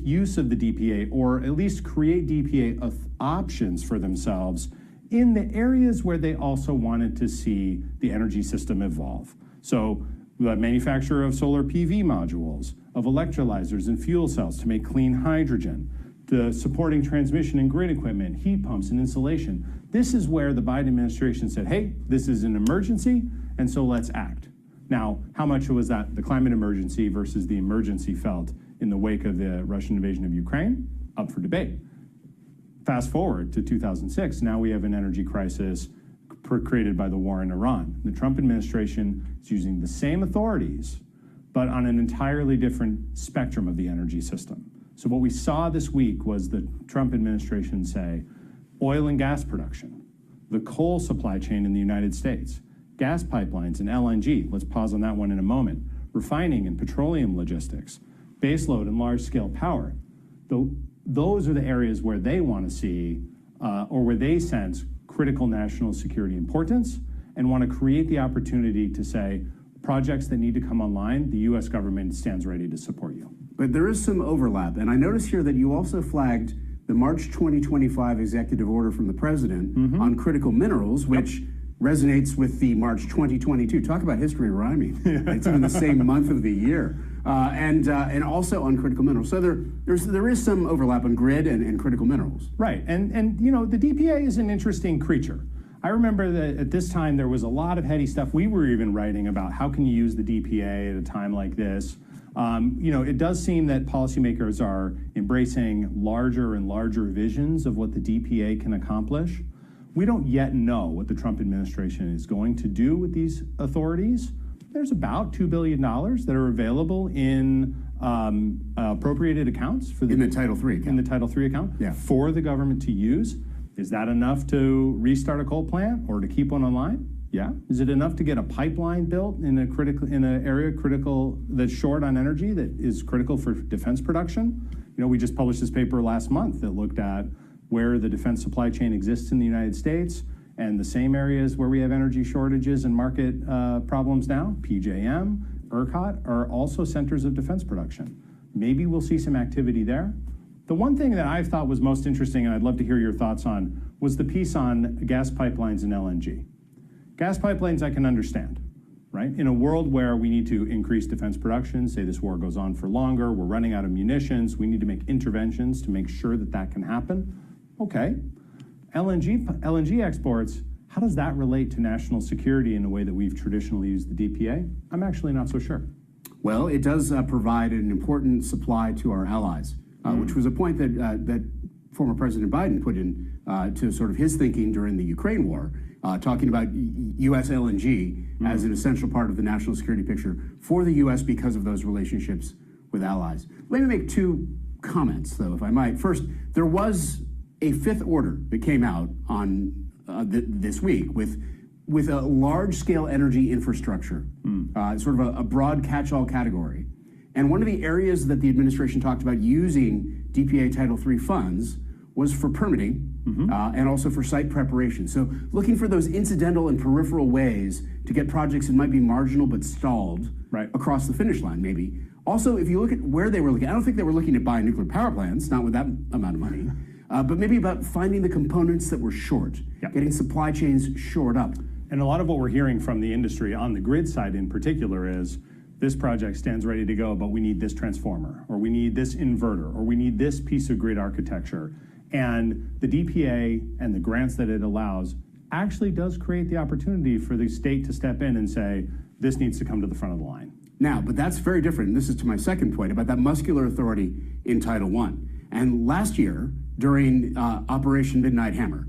use of the DPA, or at least create DPA options for themselves in the areas where they also wanted to see the energy system evolve. So the manufacture of solar PV modules, of electrolyzers and fuel cells to make clean hydrogen, the supporting transmission and grid equipment, heat pumps and insulation. This is where the Biden administration said, hey, this is an emergency, and so let's act. Now, how much was that the climate emergency versus the emergency felt in the wake of the Russian invasion of Ukraine? Up for debate. Fast forward to 2006, now we have an energy crisis created by the war in Iran. The Trump administration is using the same authorities, but on an entirely different spectrum of the energy system. So what we saw this week was the Trump administration say, oil and gas production, the coal supply chain in the United States, gas pipelines and LNG, let's pause on that one in a moment, refining and petroleum logistics, baseload and large-scale power. Those are the areas where they want to see, or where they sense critical national security importance and want to create the opportunity to say, projects that need to come online, the U.S. government stands ready to support you. but there is some overlap. And I notice here that you also flagged the March 2025 executive order from the president on critical minerals, which resonates with the March 2022. Talk about history rhyming. It's even the same month of the year. And also on critical minerals. So there is some overlap on grid and critical minerals. Right, and you know, the DPA is an interesting creature. I remember that at this time there was a lot of heady stuff. We were even writing about how can you use the DPA at a time like this. You know, it does seem that policymakers are embracing larger and larger visions of what the DPA can accomplish. We don't yet know what the Trump administration is going to do with these authorities. There's about $2 billion that are available in appropriated accounts for the in the Title III account. In the Title III account for the government to use. Is that enough to restart a coal plant or to keep one online? Yeah. Is it enough to get a pipeline built in an area critical that's short on energy that is critical for defense production? You know, we just published this paper last month that looked at where the defense supply chain exists in the United States, and the same areas where we have energy shortages and market problems now, PJM, ERCOT, are also centers of defense production. Maybe we'll see some activity there. The one thing that I thought was most interesting, and I'd love to hear your thoughts on, was the piece on gas pipelines and LNG. Gas pipelines I can understand, right? In a world where we need to increase defense production, say this war goes on for longer, we're running out of munitions, we need to make interventions to make sure that that can happen. Okay. LNG exports, how does that relate to national security in the way that we've traditionally used the DPA? I'm actually not so sure. Well, it does provide an important supply to our allies, which was a point that former President Biden put in to sort of his thinking during the Ukraine war, talking about U.S. LNG as an essential part of the national security picture for the U.S. because of those relationships with allies. Let me make two comments, though, if I might. First, there was a fifth order that came out on this week with a large-scale energy infrastructure, sort of a broad catch-all category. And one of the areas that the administration talked about using DPA Title III funds was for permitting and also for site preparation. So looking for those incidental and peripheral ways to get projects that might be marginal but stalled across the finish line, maybe. Also, if you look at where they were looking, I don't think they were looking to buy nuclear power plants, not with that amount of money. But maybe about finding the components that were short, getting supply chains shored up. And a lot of what we're hearing from the industry on the grid side in particular is this project stands ready to go, but we need this transformer, or we need this inverter, or we need this piece of grid architecture. And the DPA and the grants that it allows actually does create the opportunity for the state to step in and say, this needs to come to the front of the line. Now, but that's very different. And this is to my second point about that muscular authority in Title I. And last year, during Operation Midnight Hammer,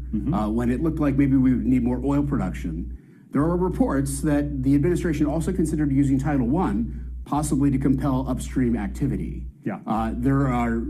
when it looked like maybe we would need more oil production, there are reports that the administration also considered using Title I possibly to compel upstream activity. There are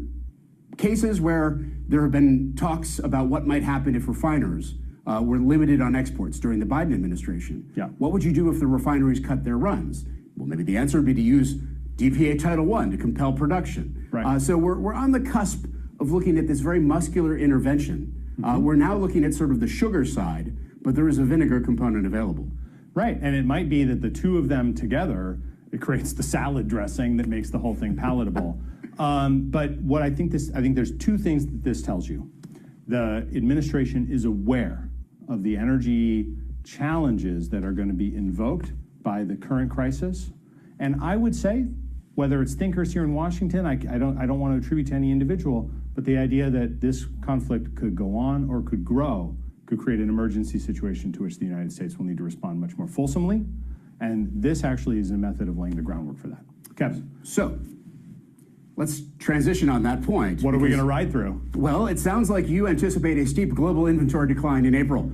cases where there have been talks about what might happen if refiners were limited on exports during the Biden administration. What would you do if the refineries cut their runs? Well, maybe the answer would be to use DPA Title I to compel production. So we're on the cusp of looking at this very muscular intervention. We're now looking at sort of the sugar side, but there is a vinegar component available. Right, and it might be that the two of them together, it creates the salad dressing that makes the whole thing palatable. But what I think there's two things that this tells you. The administration is aware of the energy challenges that are going to be invoked by the current crisis. And I would say, whether it's thinkers here in Washington, I don't want to attribute to any individual, but the idea that this conflict could go on or could grow could create an emergency situation to which the United States will need to respond much more fulsomely. And this actually is a method of laying the groundwork for that. Kevin. So let's transition on that point. What are we going to ride through? Well, it sounds like you anticipate a steep global inventory decline in April,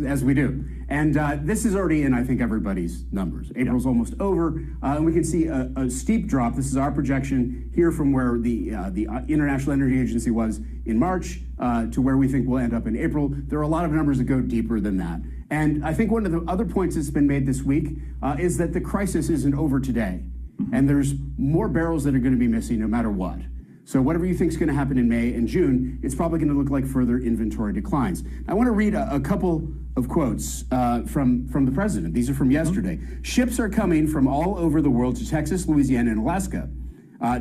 as we do. And this is already in, I think, everybody's numbers. April's almost over, and we can see a steep drop. This is our projection here from where the International Energy Agency was in March to where we think we'll end up in April. There are a lot of numbers that go deeper than that. And I think one of the other points that's been made this week is that the crisis isn't over today. And there's more barrels that are going to be missing no matter what. So whatever you think is going to happen in May and June, it's probably going to look like further inventory declines. I want to read a couple of quotes from the president. These are from yesterday. Ships are coming from all over the world to Texas, Louisiana, and Alaska.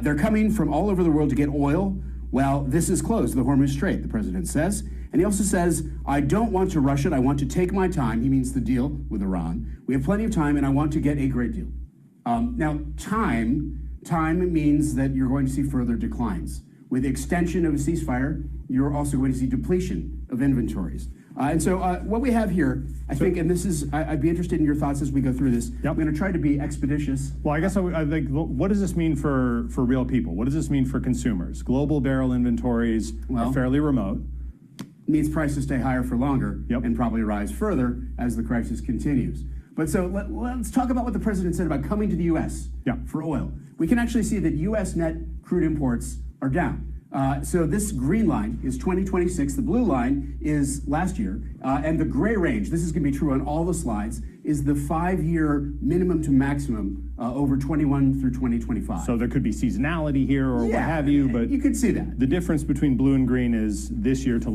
They're coming from all over the world to get oil. Well, this is closed, the Hormuz Strait, the president says. And he also says, I don't want to rush it. I want to take my time. He means the deal with Iran. We have plenty of time, and I want to get a great deal. Now, time means that you're going to see further declines. With extension of a ceasefire, you're also going to see depletion of inventories. And so what we have here, I think, and this is, I'd be interested in your thoughts as we go through this. Yep. I'm going to try to be expeditious. Well, I guess I think, what does this mean for real people? What does this mean for consumers? Global barrel inventories are fairly remote. Means prices stay higher for longer and probably rise further as the crisis continues. But so let's talk about what the president said about coming to the U.S. For oil. We can actually see that U.S. net crude imports are down. So this green line is 2026, the blue line is last year, and the gray range, this is going to be true on all the slides, is the 5-year minimum to maximum over 21 through 2025. So there could be seasonality here or what have you, but you could see that. The difference between blue and green is this year to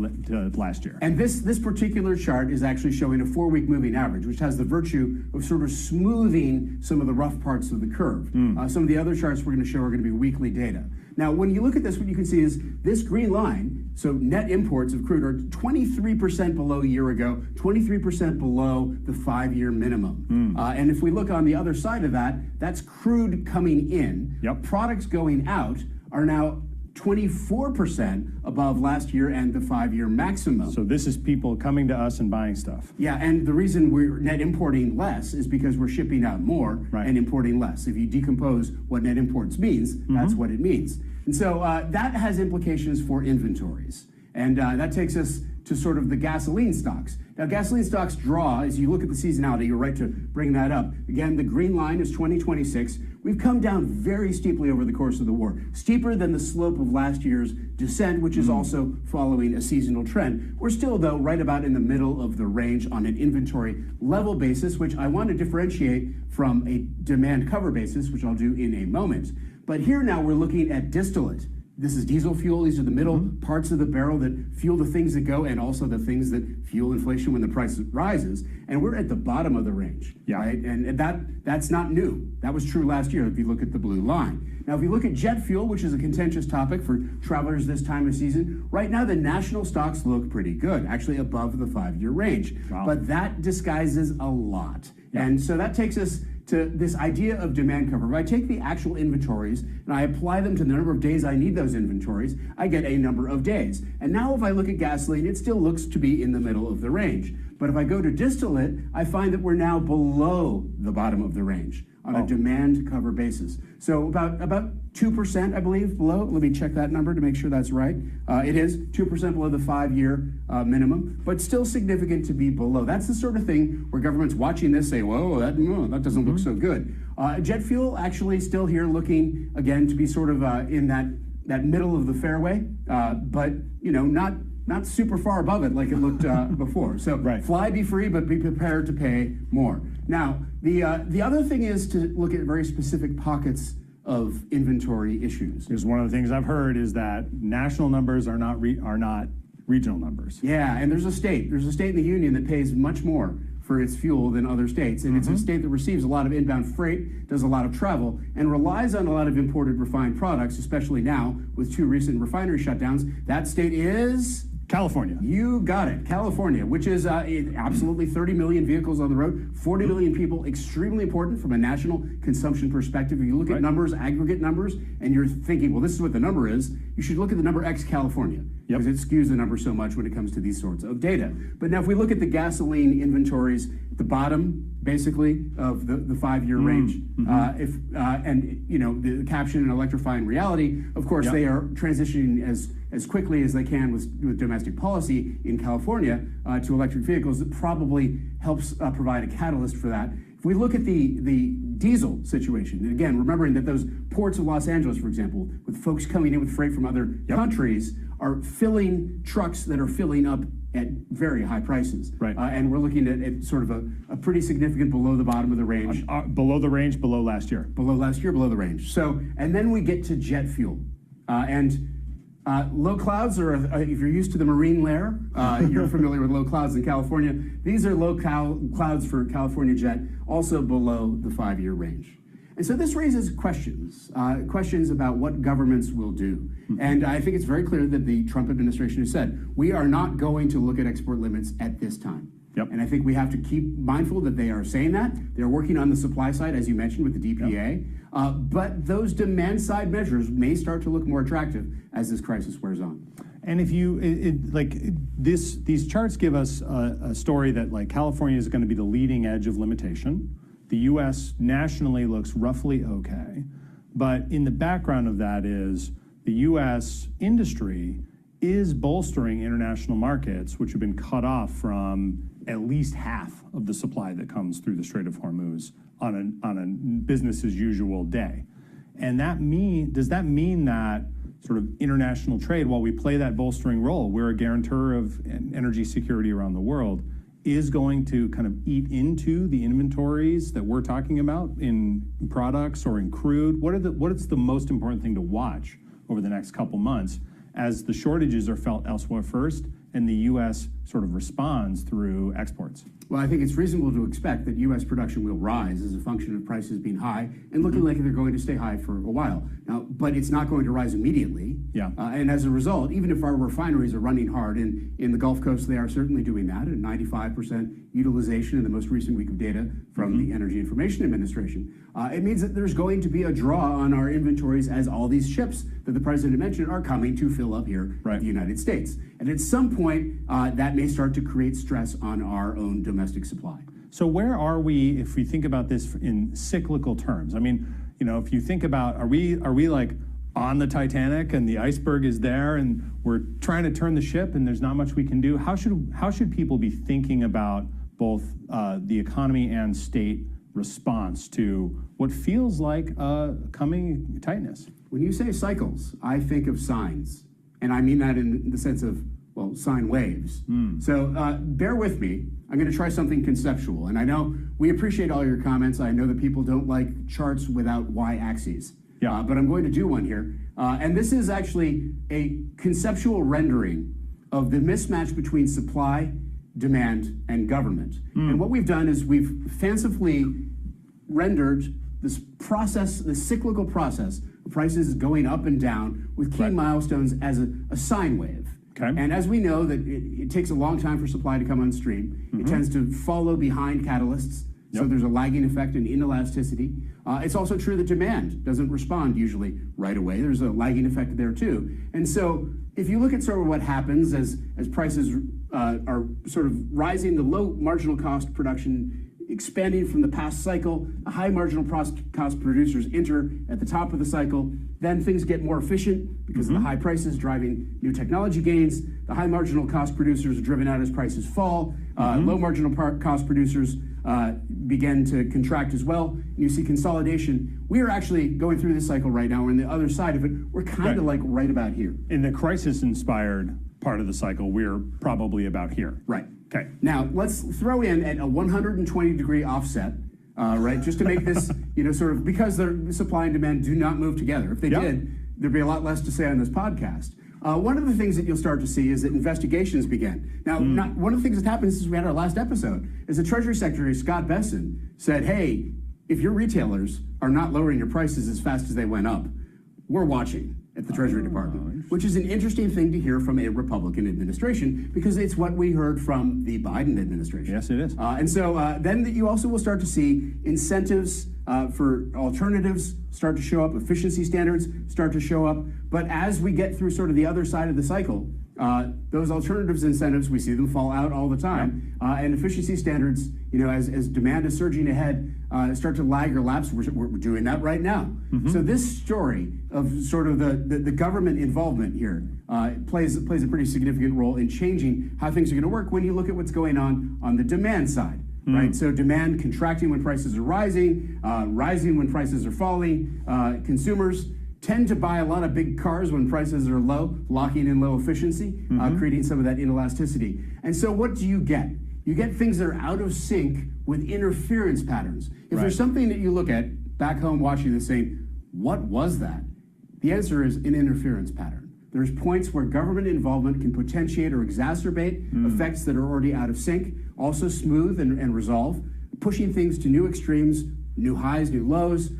last year. And this particular chart is actually showing a 4-week moving average, which has the virtue of sort of smoothing some of the rough parts of the curve. Some of the other charts we're going to show are going to be weekly data. Now, when you look at this, what you can see is this green line, so net imports of crude are 23% below a year ago, 23% below the 5-year minimum. And if we look on the other side of that, that's crude coming in. Products going out are now 24% above last year and the 5-year maximum. So this is people coming to us and buying stuff. Yeah, and the reason we're net importing less is because we're shipping out more and importing less. If you decompose what net imports means, that's what it means. And so that has implications for inventories. And that takes us to sort of the gasoline stocks. Now, gasoline stocks draw, as you look at the seasonality, you're right to bring that up. Again, the green line is 2026. We've come down very steeply over the course of the war, steeper than the slope of last year's descent, which is also following a seasonal trend. We're still, though, right about in the middle of the range on an inventory level basis, which I want to differentiate from a demand cover basis, which I'll do in a moment. But here now we're looking at distillate. This is diesel fuel. These are the middle parts of the barrel that fuel the things that go and also the things that fuel inflation when the price rises. And we're at the bottom of the range, right? And that's not new. That was true last year if you look at the blue line. Now, if you look at jet fuel, which is a contentious topic for travelers this time of season, right now the national stocks look pretty good, actually above the 5-year range. But that disguises a lot. And so that takes us to this idea of demand cover. If I take the actual inventories and I apply them to the number of days I need those inventories, I get a number of days. And now if I look at gasoline, it still looks to be in the middle of the range. But if I go to distillate, I find that we're now below the bottom of the range on a demand cover basis. So about 2%, I believe, below. Let me check that number to make sure that's right. It is 2% below the 5-year minimum, but still significant to be below. That's the sort of thing where government's watching this say, whoa, that doesn't look so good. Jet fuel actually still here looking, again, to be sort of in that middle of the fairway, but, you know, not super far above it like it looked before. So fly, be free, but be prepared to pay more. Now, the other thing is to look at very specific pockets of inventory issues. Because one of the things I've heard is that national numbers are not regional numbers. Yeah, and there's a state in the union that pays much more for its fuel than other states. And it's a state that receives a lot of inbound freight, does a lot of travel, and relies on a lot of imported refined products, especially now with 2 recent refinery shutdowns. That state is California. You got it. California, which is absolutely 30 million vehicles on the road, 40 million people, extremely important from a national consumption perspective. If you look at numbers, aggregate numbers, and you're thinking, well, this is what the number is, you should look at the number X California, because it skews the number so much when it comes to these sorts of data. But now if we look at the gasoline inventories at the bottom, basically, of the 5-year range, and you know, the caption in electrifying reality, of course, they are transitioning as quickly as they can with domestic policy in California to electric vehicles. That probably helps provide a catalyst for that. If we look at the diesel situation, and again, remembering that those ports of Los Angeles, for example, with folks coming in with freight from other countries, are filling trucks that are filling up at very high prices. And we're looking at sort of a pretty significant below the bottom of the range. Below the range, below last year. Below last year, below the range. So, and then we get to jet fuel. Low clouds, or if you're used to the marine layer, you're familiar with low clouds in California. These are low clouds for California jet, also below the 5-year range. And so this raises questions, questions about what governments will do. And I think it's very clear that the Trump administration has said, we are not going to look at export limits at this time. Yep. And I think we have to keep mindful that they are saying that. They're working on the supply side, as you mentioned, with the DPA. Yep. But those demand side measures may start to look more attractive as this crisis wears on. And if you, these charts give us a story that like California is going to be the leading edge of limitation. The U.S. nationally looks roughly okay. But in the background of that is the U.S. industry is bolstering international markets, which have been cut off from at least half of the supply that comes through the Strait of Hormuz on a business as usual day. And does that mean that sort of international trade, while we play that bolstering role, we're a guarantor of energy security around the world, is going to kind of eat into the inventories that we're talking about in products or in crude? What is the most important thing to watch over the next couple months as the shortages are felt elsewhere first and the U.S. sort of responds through exports? Well, I think it's reasonable to expect that U.S. production will rise as a function of prices being high and looking like they're going to stay high for a while. Now, but it's not going to rise immediately. Yeah. And as a result, even if our refineries are running hard, and in the Gulf Coast they are certainly doing that, at 95% utilization in the most recent week of data from the Energy Information Administration, it means that there's going to be a draw on our inventories as all these ships that the president mentioned are coming to fill up here in the United States. And at some point, that may start to create stress on our own domestic supply. So where are we if we think about this in cyclical terms? I mean, you know, if you think about, are we like on the Titanic and the iceberg is there and we're trying to turn the ship and there's not much we can do? How should people be thinking about both the economy and state response to what feels like coming tightness? When you say cycles, I think of signs, and I mean that in the sense of, well, sine waves. So bear with me. I'm going to try something conceptual. And I know we appreciate all your comments. I know that people don't like charts without y-axes. Yeah. But I'm going to do one here. And this is actually a conceptual rendering of the mismatch between supply, demand, and government. And what we've done is we've fancifully rendered this process, this cyclical process of prices going up and down with key milestones as a sine wave. Okay. And as we know that it takes a long time for supply to come on stream, it tends to follow behind catalysts. So there's a lagging effect and inelasticity. It's also true that demand doesn't respond usually right away. There's a lagging effect there too. And so if you look at sort of what happens as prices are sort of rising, the low marginal cost production expanding from the past cycle, the high marginal cost producers enter at the top of the cycle, then things get more efficient because of the high prices driving new technology gains. The high marginal cost producers are driven out as prices fall. Low marginal cost producers begin to contract as well. And you see consolidation. We are actually going through this cycle right now. We're on the other side of it. We're kind of like right about here. In the crisis-inspired part of the cycle, we're probably about here. Right. Okay. Now, let's throw in at a 120-degree offset, right, just to make this, sort of, because the supply and demand do not move together. If they did, there'd be a lot less to say on this podcast. One of the things that you'll start to see is that investigations begin. Now, one of the things that happened since we had our last episode is the Treasury Secretary, Scott Bessent, said, hey, if your retailers are not lowering your prices as fast as they went up, we're watching at the Treasury Department, which is an interesting thing to hear from a Republican administration because it's what we heard from the Biden administration. Yes, it is. And so then you also will start to see incentives for alternatives start to show up, efficiency standards start to show up. But as we get through sort of the other side of the cycle, those alternatives incentives, we see them fall out all the time. And efficiency standards, as demand is surging ahead, start to lag or lapse. We're doing that right now. So this story of sort of the government involvement here plays a pretty significant role in changing how things are going to work when you look at what's going on the demand side. Right, so demand contracting when prices are rising, rising when prices are falling. Consumers tend to buy a lot of big cars when prices are low, locking in low efficiency, creating some of that inelasticity. And so what do you get? You get things that are out of sync with interference patterns. If there's something that you look at back home watching this saying, what was that? The answer is an interference pattern. There's points where government involvement can potentiate or exacerbate effects that are already out of sync, also smooth and resolve, pushing things to new extremes new highs, new lows,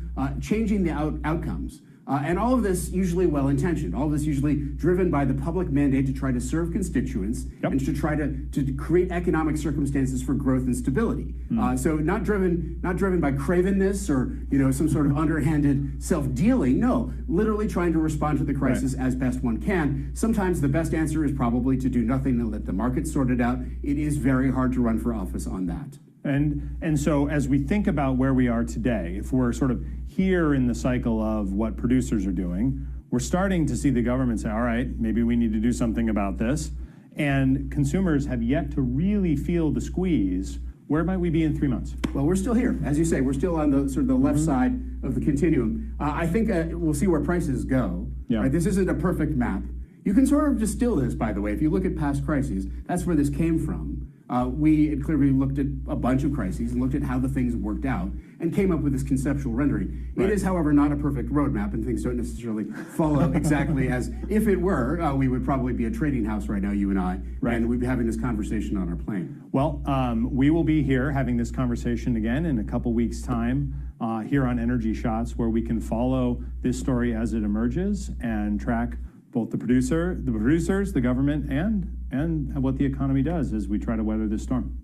changing the outcomes. And all of this usually well-intentioned, all of this usually driven by the public mandate to try to serve constituents and to try to create economic circumstances for growth and stability. So not driven by cravenness or some sort of underhanded self-dealing. No, literally trying to respond to the crisis as best one can. Sometimes the best answer is probably to do nothing and let the market sort it out. It is very hard to run for office on that. And so as we think about where we are today, if we're sort of here in the cycle of what producers are doing, we're starting to see the government say, all right, maybe we need to do something about this. And consumers have yet to really feel the squeeze. Where might we be in 3 months? Well, we're still here. As you say, we're still on the sort of the left side of the continuum. I think we'll see where prices go. Yeah. Right? This isn't a perfect map. You can sort of distill this, by the way. If you look at past crises, that's where this came from. We had clearly looked at a bunch of crises and looked at how the things worked out and came up with this conceptual rendering. It is, however, not a perfect roadmap, and things don't necessarily follow exactly as if it were. We would probably be a trading house right now, you and I, and we'd be having this conversation on our plane. Well, we will be here having this conversation again in a couple weeks' time here on Energy Shots, where we can follow this story as it emerges and track both the producers, the government, and what the economy does as we try to weather this storm.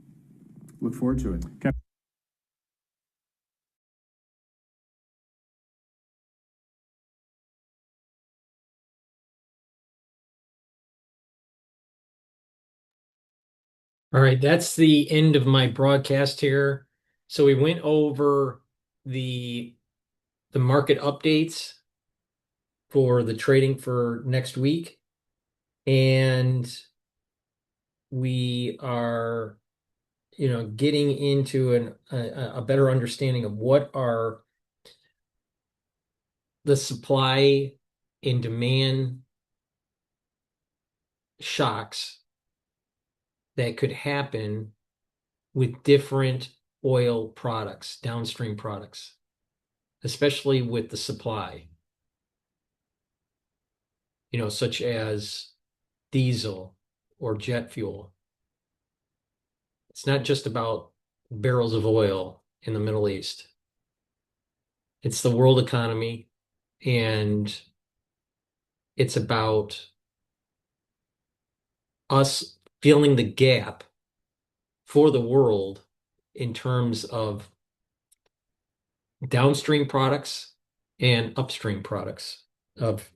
Look forward to it. Okay. All right, that's the end of my broadcast here. So we went over the market updates for the trading for next week, and we are getting into a better understanding of what are the supply and demand shocks that could happen with different oil products, downstream products, especially with the supply, such as diesel or jet fuel. It's not just about barrels of oil in the Middle East. It's the world economy, and it's about us filling the gap for the world in terms of downstream products and upstream products of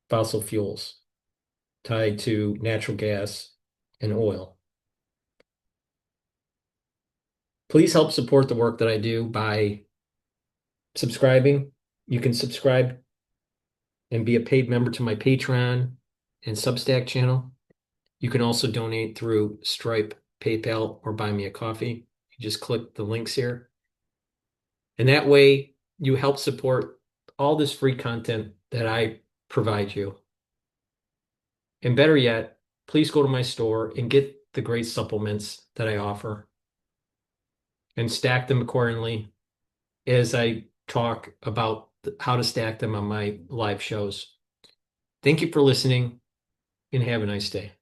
fossil fuels tied to natural gas and oil. Please help support the work that I do by subscribing. You can subscribe and be a paid member to my Patreon and Substack channel. You can also donate through Stripe, PayPal, or Buy Me a Coffee. You just click the links here. And that way you help support all this free content that I provide you. And better yet, please go to my store and get the great supplements that I offer and stack them accordingly as I talk about how to stack them on my live shows. Thank you for listening, and have a nice day.